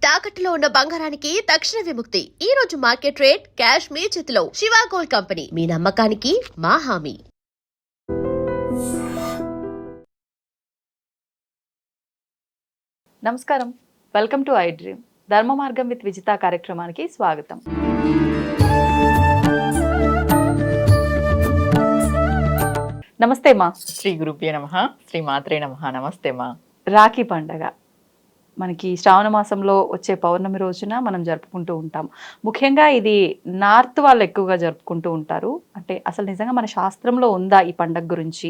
తాకట్టులో ఉన్న బంగారానికి తక్షణ విముక్తి. ఈ రోజు మార్కెట్ రేట్ క్యాష్ మీ చేతిలో. శివ గోల్డ్ కంపెనీ, మీ నమ్మకానికి మా హామీ. నమస్కారం, వెల్కమ్ టు ఐ డ్రీమ్. ధర్మ మార్గం విత్ విజిత కార్యక్రమానికి స్వాగతం. నమస్తే మా. శ్రీ గురుభ్యో నమః, శ్రీ మాత్రే నమః. నమస్తే మా. రాఖీ పండగ మనకి శ్రావణ మాసంలో వచ్చే పౌర్ణమి రోజున మనం జరుపుకుంటూ ఉంటాం. ముఖ్యంగా ఇది నార్త్ వాళ్ళు ఎక్కువగా జరుపుకుంటూ ఉంటారు. అంటే అసలు నిజంగా మన శాస్త్రంలో ఉందా ఈ పండగ గురించి,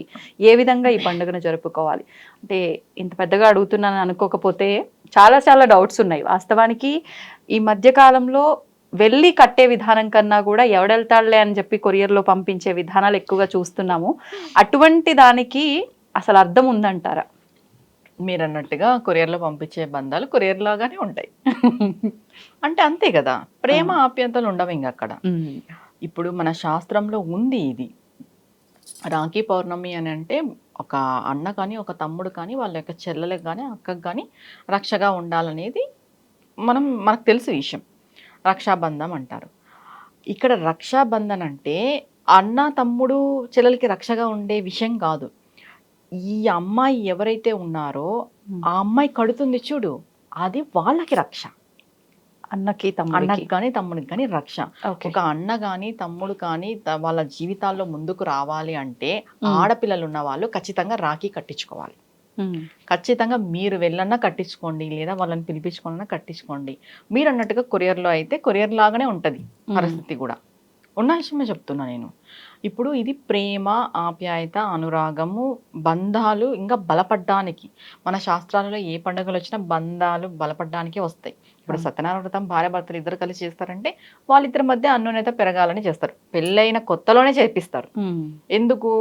ఏ విధంగా ఈ పండుగను జరుపుకోవాలి అంటే ఇంత పెద్దగా అడుగుతున్నాను అనుకోకపోతే చాలా చాలా డౌట్స్ ఉన్నాయి. వాస్తవానికి ఈ మధ్య కాలంలో వెళ్ళి కట్టే విధానం కన్నా కూడా ఎవడెళ్తాడులే అని చెప్పి కొరియర్లో పంపించే విధానాలు ఎక్కువగా చూస్తున్నాము. అటువంటి దానికి అసలు అర్థం ఉందంటారా? మీరు అన్నట్టుగా కొరియర్లో పంపించే బంధాలు కొరియర్ లాగానే ఉంటాయి. అంటే అంతే కదా, ప్రేమ ఆప్యాయతలు ఉండవు ఇంక అక్కడ. ఇప్పుడు మన శాస్త్రంలో ఉంది ఇది. రాఖీ పౌర్ణమి అని అంటే ఒక అన్న కానీ ఒక తమ్ముడు కానీ వాళ్ళ యొక్క చెల్లెలకు కానీ అక్కకు కానీ రక్షగా ఉండాలనేది మనకు తెలుసు విషయం. రక్షాబంధం అంటారు. ఇక్కడ రక్షాబంధన్ అంటే అన్న తమ్ముడు చెల్లెలకి రక్షగా ఉండే విషయం కాదు. ఈ అమ్మాయి ఎవరైతే ఉన్నారో ఆ అమ్మాయి కడుతుంది చూడు, అది వాళ్ళకి రక్ష. అన్నకి కానీ తమ్ముడికి కానీ రక్ష. ఒక అన్న కానీ తమ్ముడు కానీ వాళ్ళ జీవితాల్లో ముందుకు రావాలి అంటే ఆడపిల్లలు ఉన్న వాళ్ళు ఖచ్చితంగా రాఖీ కట్టించుకోవాలి. ఖచ్చితంగా మీరు వెళ్ళన్నా కట్టించుకోండి, లేదా వాళ్ళని పిలిపించుకోవాలన్నా కట్టించుకోండి. మీరు అన్నట్టుగా కొరియర్లో అయితే కొరియర్ లాగానే ఉంటుంది పరిస్థితి కూడా. ఉన్న విషయమే చెప్తున్నా నేను. ఇప్పుడు ఇది ప్రేమ, ఆప్యాయత, అనురాగము, బంధాలు ఇంకా బలపడ్డానికి. మన శాస్త్రాలలో ఏ పండుగలు వచ్చినా బంధాలు బలపడ్డానికే వస్తాయి. ఇప్పుడు సత్యనారాయణ వ్రతం భార్య భర్తలు ఇద్దరు కలిసి చేస్తారంటే వాళ్ళిద్దరి మధ్య అన్యోన్యత పెరగాలని చేస్తారు. పెళ్ళైన కొత్తలోనే చేపిస్తారు. ఎందుకు?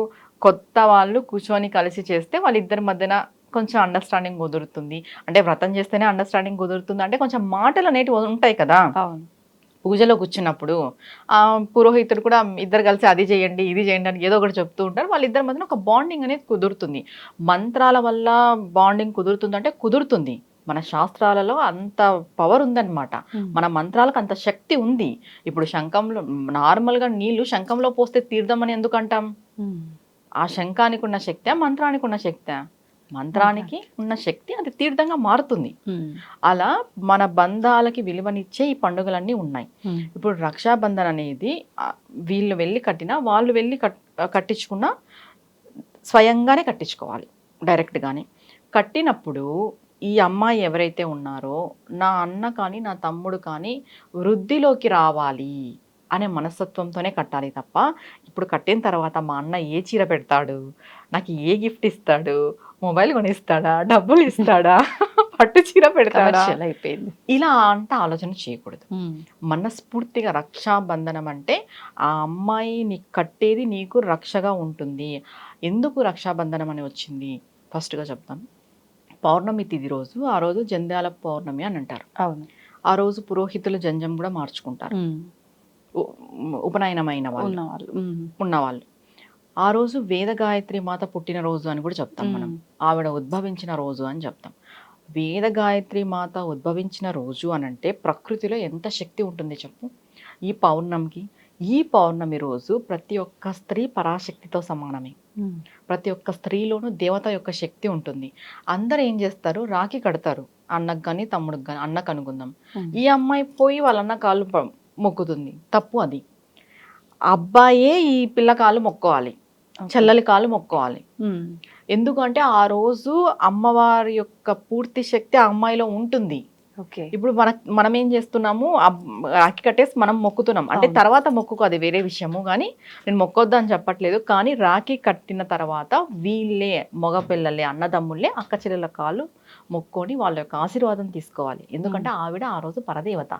కొత్త వాళ్ళు కూర్చొని కలిసి చేస్తే వాళ్ళిద్దరి మధ్యన కొంచెం అండర్స్టాండింగ్ కుదురుతుంది. అంటే వ్రతం చేస్తేనే అండర్స్టాండింగ్ కుదురుతుంది అంటే కొంచెం మాటలు అనేటివి ఉంటాయి కదా. పూజలో కూర్చున్నప్పుడు ఆ పురోహితుడు కూడా ఇద్దరు కలిసి అది చేయండి ఇది చేయండి అని ఏదో ఒకటి చెప్తూ ఉంటారు. వాళ్ళిద్దరి మధ్యన ఒక బాండింగ్ అనేది కుదురుతుంది. మంత్రాల వల్ల బాండింగ్ కుదురుతుంది అంటే కుదురుతుంది. మన శాస్త్రాలలో అంత పవర్ ఉందన్నమాట. మన మంత్రాలకు అంత శక్తి ఉంది. ఇప్పుడు శంఖంలో నార్మల్గా నీళ్లు శంఖంలో పోస్తే తీర్థం అని ఎందుకు అంటాం? ఆ శంఖానికి ఉన్న శక్తి, మంత్రానికి ఉన్న శక్తి, మంత్రానికి ఉన్న శక్తి అది తీర్థంగా మారుతుంది. అలా మన బంధాలకి విలువనిచ్చే ఈ పండుగలన్నీ ఉన్నాయి. ఇప్పుడు రక్షాబంధన్ అనేది వీళ్ళు వెళ్ళి కట్టినా వాళ్ళు వెళ్ళి కట్టించుకున్నా స్వయంగానే కట్టించుకోవాలి, డైరెక్ట్గానే. కట్టినప్పుడు ఈ అమ్మాయి ఎవరైతే ఉన్నారో నా అన్న కానీ నా తమ్ముడు కానీ వృద్ధిలోకి రావాలి అనే మనస్తత్వంతోనే కట్టాలి తప్ప ఇప్పుడు కట్టిన తర్వాత మా అన్న ఏ చీర పెడతాడు, నాకు ఏ గిఫ్ట్ ఇస్తాడు, మొబైల్ కొనిస్తాడా, డబ్బులు ఇస్తాడా, పట్టు చీర పెడతాడా అయిపోయింది ఇలా అంత ఆలోచన చేయకూడదు. మనస్ఫూర్తిగా రక్షాబంధనం అంటే ఆ అమ్మాయి నీకు కట్టేది నీకు రక్షగా ఉంటుంది. ఎందుకు రక్షాబంధనం అని వచ్చింది ఫస్ట్గా చెప్తాను. పౌర్ణమి తిథి రోజు, ఆ రోజు జంధ్యాల పౌర్ణమి అని అంటారు. అవును. ఆ రోజు పురోహితులు జంజం కూడా మార్చుకుంటారు. ఉపనయనమైన వాళ్ళు ఉన్నవాళ్ళు. ఆ రోజు వేద గాయత్రి మాత పుట్టిన రోజు అని కూడా చెప్తాం మనం. ఆవిడ ఉద్భవించిన రోజు అని చెప్తాం. వేద గాయత్రి మాత ఉద్భవించిన రోజు అని అంటే ప్రకృతిలో ఎంత శక్తి ఉంటుంది చెప్పు. ఈ పౌర్ణమి రోజు ప్రతి ఒక్క స్త్రీ పరాశక్తితో సమానమే. ప్రతి ఒక్క స్త్రీలోనూ దేవత యొక్క శక్తి ఉంటుంది. అందరు ఏం చేస్తారు, రాఖీ కడతారు అన్నకు కానీ తమ్ముడికి కానీ. అన్నకు అనుకుందాం, ఈ అమ్మాయి పోయి వాళ్ళ అన్న కాళ్ళు మొక్కుతుంది, తప్పు అది. అబ్బాయే ఈ పిల్ల కాళ్ళు మొక్కోవాలి, చెల్లెలి కాళ్ళు మొక్కోవాలి. ఎందుకంటే ఆ రోజు అమ్మవారి యొక్క పూర్తి శక్తి ఆ అమ్మాయిలో ఉంటుంది. ఇప్పుడు మనం ఏం చేస్తున్నాము, రాఖీ కట్టేసి మనం మొక్కుతున్నాం అంటే తర్వాత మొక్కుకో, అది వేరే విషయము. కానీ నేను మొక్కొద్దు అని చెప్పట్లేదు. కానీ రాఖీ కట్టిన తర్వాత వీళ్ళే మగపిల్లలే అన్నదమ్ముళ్ళే అక్క చెల్లెల కాళ్ళు మొక్కొని వాళ్ళ యొక్క ఆశీర్వాదం తీసుకోవాలి. ఎందుకంటే ఆవిడ ఆ రోజు పరదేవత,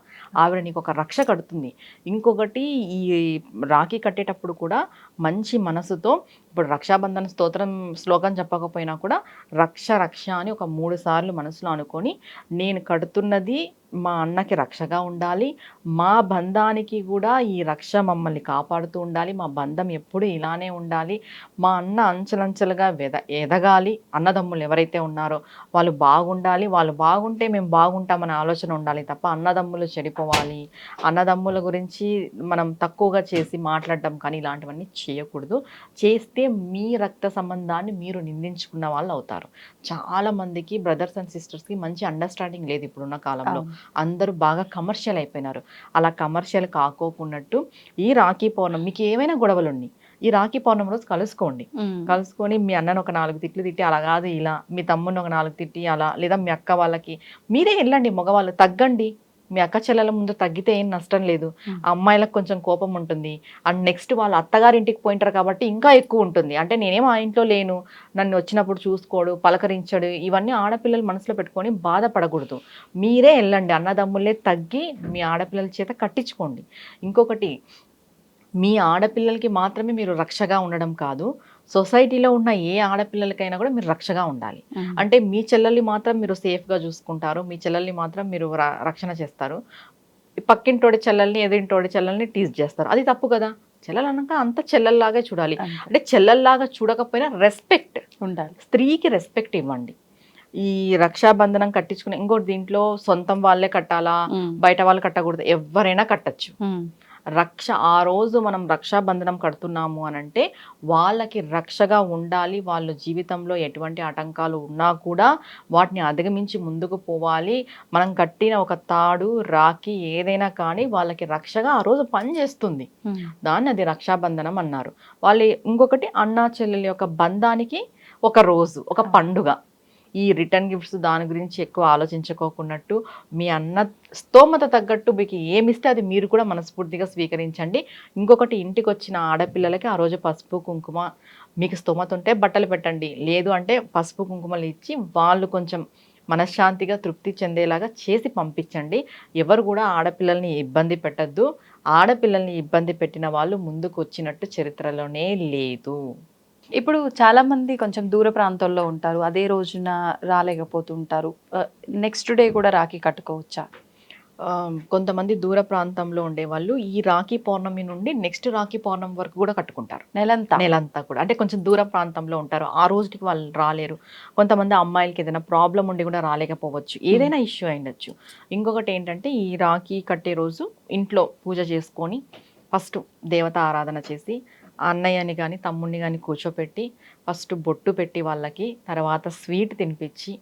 ఆవిడ నీకు ఒక రక్ష కడుతుంది. ఇంకొకటి, ఈ రాఖీ కట్టేటప్పుడు కూడా మంచి మనసుతో, ఇప్పుడు రక్షాబంధన స్తోత్రం శ్లోకం చెప్పకపోయినా కూడా రక్ష రక్ష అని ఒక 3 సార్లు మనసులో అనుకొని నేను కడుతున్నది మా అన్నకి రక్షగా ఉండాలి, మా బంధానికి కూడా ఈ రక్ష మమ్మల్ని కాపాడుతూ ఉండాలి, మా బంధం ఎప్పుడు ఇలానే ఉండాలి, మా అన్న అంచెలంచెలుగా ఎదగాలి, అన్నదమ్ములు ఎవరైతే ఉన్నారో వాళ్ళు బాగుండాలి, వాళ్ళు బాగుంటే మేము బాగుంటామనే ఆలోచన ఉండాలి తప్ప అన్నదమ్ములు చెడిపోవాలి, అన్నదమ్ముల గురించి మనం తక్కువగా చేసి మాట్లాడడం కానీ ఇలాంటివన్నీ చేయకూడదు. చేస్తే మీ రక్త సంబంధాన్ని మీరు నిందించుకున్న వాళ్ళు అవుతారు. చాలామందికి బ్రదర్స్ అండ్ సిస్టర్స్కి మంచి అండర్స్టాండింగ్ లేదు ఇప్పుడున్న కాలంలో. అందరూ బాగా కమర్షియల్ అయిపోయినారు. అలా కమర్షియల్ కాకోకున్నట్టు ఈ రాఖీ పౌర్ణమి మీకు ఏమైనా గొడవలు ఉన్నాయి, ఈ రాఖీ పౌర్ణమి రోజు కలుసుకోండి. కలుసుకొని మీ అన్నను ఒక 4 తిట్లు తిట్టి అలా కాదు ఇలా, మీ తమ్ముని ఒక 4 తిట్టి అలా, లేదా మీ అక్క వాళ్ళకి మీరే వెళ్ళండి, మగవాళ్ళు తగ్గండి. మీ అక్క చెల్లెల ముందు తగ్గితే ఏం నష్టం లేదు. ఆ అమ్మాయిలకు కొంచెం కోపం ఉంటుంది. అండ్ నెక్స్ట్ వాళ్ళ అత్తగారింటికి పోయింటారు కాబట్టి ఇంకా ఎక్కువ ఉంటుంది. అంటే నేనేం ఆ ఇంట్లో లేను, నన్ను వచ్చినప్పుడు చూసుకోడు, పలకరించడు, ఇవన్నీ ఆడపిల్లలు మనసులో పెట్టుకొని బాధపడకూడదు. మీరే వెళ్ళండి, అన్నదమ్ములే తగ్గి మీ ఆడపిల్లల చేత కట్టించుకోండి. ఇంకొకటి, మీ ఆడపిల్లలకి మాత్రమే మీరు రక్షగా ఉండడం కాదు, సొసైటీలో ఉన్న ఏ ఆడపిల్లలకైనా కూడా మీరు రక్షగా ఉండాలి. అంటే మీ చెల్లెల్ని మాత్రం మీరు సేఫ్గా చూసుకుంటారు, మీ చెల్లెల్ని మాత్రం మీరు రక్షణ చేస్తారు, పక్కింటోడి చెల్లెల్ని ఎదురింటోడి చెల్లెల్ని టీజ్ చేస్తారు. అది తప్పు కదా. చెల్లెలు అన్నాక అంత చెల్లెల్లాగే చూడాలి. అంటే చెల్లెల్లాగా చూడకపోయినా రెస్పెక్ట్ ఉండాలి. స్త్రీకి రెస్పెక్ట్ ఇవ్వండి. ఈ రక్షాబంధనం కట్టించుకునే ఇంకోటి, దీంట్లో సొంతం వాళ్ళే కట్టాలా, బయట వాళ్ళు కట్టకూడదు, ఎవరైనా కట్టచ్చు. ఆ రోజు మనం రక్షాబంధనం కడుతున్నాము అని అంటే వాళ్ళకి రక్షగా ఉండాలి. వాళ్ళ జీవితంలో ఎటువంటి ఆటంకాలు ఉన్నా కూడా వాటిని అధిగమించి ముందుకు పోవాలి. మనం కట్టిన ఒక తాడు, రాఖీ ఏదైనా కానీ వాళ్ళకి రక్షగా ఆ రోజు పనిచేస్తుంది. దాన్ని అది రక్షాబంధనం అన్నారు. వాళ్ళు ఇంకొకటి, అన్నా చెల్లెల యొక్క బంధానికి ఒక రోజు, ఒక పండుగ. ఈ రిటర్న్ గిఫ్ట్స్ దాని గురించి ఎక్కువ ఆలోచించుకోకున్నట్టు మీ అన్న స్తోమత తగ్గట్టు మీకు ఏమిస్తే అది మీరు కూడా మనస్ఫూర్తిగా స్వీకరించండి. ఇంకొకటి, ఇంటికి వచ్చిన ఆడపిల్లలకి ఆ రోజు పసుపు కుంకుమ, మీకు స్తోమత ఉంటే బట్టలు పెట్టండి, లేదు అంటే పసుపు కుంకుమలు ఇచ్చి వాళ్ళు కొంచెం మనశ్శాంతిగా తృప్తి చెందేలాగా చేసి పంపించండి. ఎవరు కూడా ఆడపిల్లల్ని ఇబ్బంది పెట్టద్దు. ఆడపిల్లల్ని ఇబ్బంది పెట్టిన వాళ్ళు ముందుకు వచ్చినట్టు చరిత్రలోనే లేదు. ఇప్పుడు చాలా మంది కొంచెం దూర ప్రాంతాల్లో ఉంటారు, అదే రోజున రాలేకపోతుంటారు. నెక్స్ట్ డే కూడా రాఖీ కట్టుకోవచ్చా? కొంతమంది దూర ప్రాంతంలో ఉండేవాళ్ళు ఈ రాఖీ పౌర్ణమి నుండి నెక్స్ట్ రాఖీ పౌర్ణమి వరకు కూడా కట్టుకుంటారు. నెలంతా కూడా, అంటే కొంచెం దూర ప్రాంతంలో ఉంటారు, ఆ రోజుకి వాళ్ళు రాలేరు. కొంతమంది అమ్మాయిలకి ఏదైనా ప్రాబ్లం ఉండి కూడా రాలేకపోవచ్చు, ఏదైనా ఇష్యూ అయిండొచ్చు. ఇంకొకటి ఏంటంటే, ఈ రాఖీ కట్టే రోజు ఇంట్లో పూజ చేసుకొని ఫస్ట్ దేవత ఆరాధన చేసి అన్నయ్యని కానీ తమ్ముడిని కానీ కూర్చోపెట్టి ఫస్ట్ బొట్టు పెట్టి వాళ్ళకి, తర్వాత స్వీట్ తినిపించి,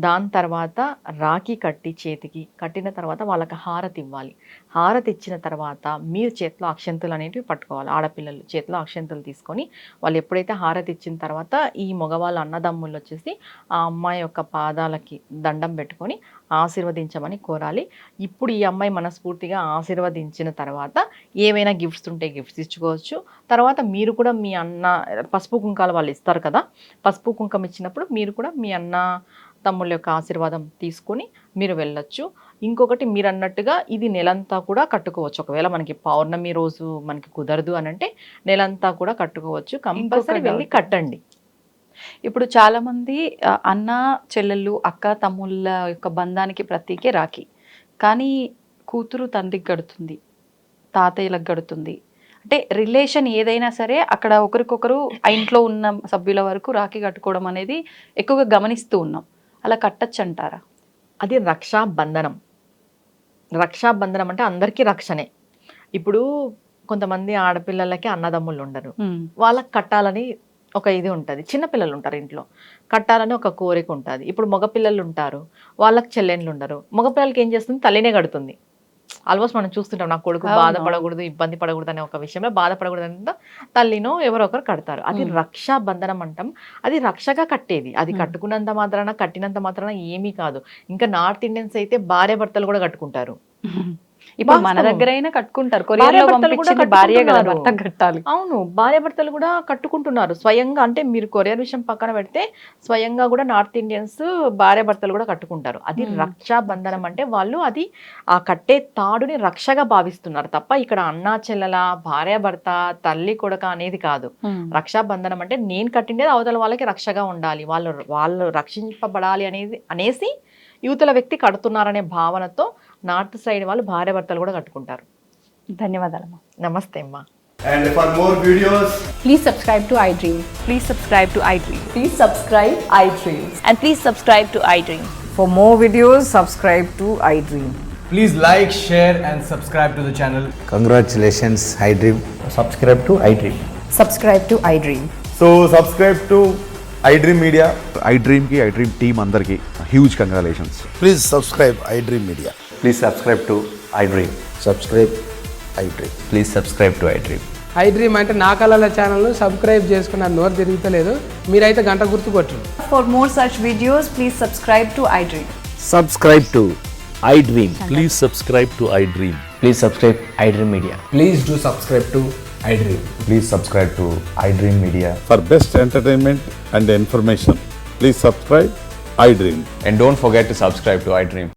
దాని తర్వాత రాఖీ కట్టి చేతికి కట్టిన తర్వాత వాళ్ళకి హారతి ఇవ్వాలి. హారతి ఇచ్చిన తర్వాత మీరు చేతిలో అక్షంతలు అనేటివి పట్టుకోవాలి. ఆడపిల్లలు చేతిలో అక్షంతలు తీసుకొని వాళ్ళు ఎప్పుడైతే హారతి ఇచ్చిన తర్వాత ఈ మగవాళ్ళ అన్నదమ్ముళ్ళు వచ్చేసి ఆ అమ్మాయి యొక్క పాదాలకి దండం పెట్టుకొని ఆశీర్వదించమని కోరాలి. ఇప్పుడు ఈ అమ్మాయి మనస్ఫూర్తిగా ఆశీర్వదించిన తర్వాత ఏవైనా గిఫ్ట్స్ ఉంటే గిఫ్ట్స్ ఇచ్చుకోవచ్చు. తర్వాత మీరు కూడా మీ అన్న పసుపు కుంకాలు వాళ్ళు ఇస్తారు కదా, పసుపు కుంకం ఇచ్చినప్పుడు మీరు కూడా మీ అన్న తమ్ముళ్ళ యొక్క ఆశీర్వాదం తీసుకొని మీరు వెళ్ళొచ్చు. ఇంకొకటి, మీరు అన్నట్టుగా ఇది నెలంతా కూడా కట్టుకోవచ్చు. ఒకవేళ మనకి పౌర్ణమి రోజు మనకి కుదరదు అని అంటే నెలంతా కూడా కట్టుకోవచ్చు. కంపల్సరీ వెళ్ళి కట్టండి. ఇప్పుడు చాలా మంది అన్న చెల్లెళ్ళు, అక్క తమ్ముళ్ళ యొక్క బంధానికి ప్రతీకే రాఖీ. కానీ కూతురు తండ్రికి గడుతుంది, తాతయ్యలకు గడుతుంది. అంటే రిలేషన్ ఏదైనా సరే అక్కడ ఒకరికొకరు ఆ ఇంట్లో ఉన్న సభ్యుల వరకు రాఖీ కట్టుకోవడం అనేది ఎక్కువగా గమనిస్తూ ఉన్నాం. అలా కట్టచ్చు అంటారా? అది రక్షాబంధనం. రక్షాబంధనం అంటే అందరికీ రక్షణే. ఇప్పుడు కొంతమంది ఆడపిల్లలకి అన్నదమ్ముళ్ళు ఉండరు, వాళ్ళకి కట్టాలని ఒక ఇది ఉంటుంది. చిన్నపిల్లలు ఉంటారు ఇంట్లో, కట్టాలని ఒక కోరిక ఉంటుంది. ఇప్పుడు మగపిల్లలు ఉంటారు, వాళ్ళకి చెల్లెండ్లు ఉండరు. మగపిల్లలకి ఏం చేస్తుంది, తల్లినే కడుతుంది. ఆల్మోస్ట్ మనం చూస్తుంటాం, నా కొడుకు బాధపడకూడదు, ఇబ్బంది పడకూడదు అనే ఒక విషయంలో బాధపడకూడదు అంటే తల్లినో ఎవరో ఒకరు కడతారు. అది రక్షాబంధనం అంటాం. అది రక్షగా కట్టేది. అది కట్టుకున్నంత మాత్రాన, కట్టినంత మాత్రాన ఏమీ కాదు. ఇంకా నార్త్ ఇండియన్స్ అయితే భార్య భర్తలు కూడా కట్టుకుంటారు. ఇప్పుడు మన దగ్గర అయినా కట్టుకుంటారు, కొరియర్లో పంపించింది భార్య కదా, భర్త కట్టాలి. అవును, భార్య భర్తలు కూడా కట్టుకుంటున్నారు స్వయంగా. అంటే మీరు కొరియర్ విషయం పక్కన పెడితే స్వయంగా కూడా నార్త్ ఇండియన్స్ భార్య భర్తలు కూడా కట్టుకుంటారు. అది రక్షాబంధనం అంటే వాళ్ళు అది ఆ కట్టే తాడుని రక్షగా భావిస్తున్నారు తప్ప ఇక్కడ అన్నా చెల్లెల, భార్య భర్త, తల్లి కొడుక అనేది కాదు. రక్షాబంధనం అంటే నేను కట్టిండేది అవతల వాళ్ళకి రక్షగా ఉండాలి, వాళ్ళు రక్షింపబడాలి అనేసి యువతల వ్యక్తి కడుతున్నారనే భావనతో నార్త్ సైడ్ వాళ్ళు భార్య భర్తలు కూడా కట్టుకుంటారు. ధన్యవాదాలమ్మా. నమస్తే అమ్మా. And for more videos, Please subscribe to iDream. Please subscribe to iDream. Please subscribe iDream. And please subscribe to iDream. For more videos, subscribe to iDream. please like, share and subscribe to the channel. Congratulations, iDream. Subscribe to iDream. Subscribe to iDream. So subscribe to iDream Media. iDream की iDream team अंदर की huge congratulations. Please subscribe iDream Media. Please subscribe to iDream. Subscribe iDream. Please subscribe to iDream. iDream అంటే నా కళల ఛానల్ను subscribe చేసుకున్న నోరు తిరుగుతలేదు, మీరైతే గంట గుర్తు కొట్టండి. For more such videos, please subscribe to iDream. Subscribe to iDream. Please subscribe to iDream. Please subscribe iDream Media. Please do subscribe to iDream. Please subscribe to iDream Media. For best entertainment and information, please subscribe iDream. And don't forget to subscribe to iDream.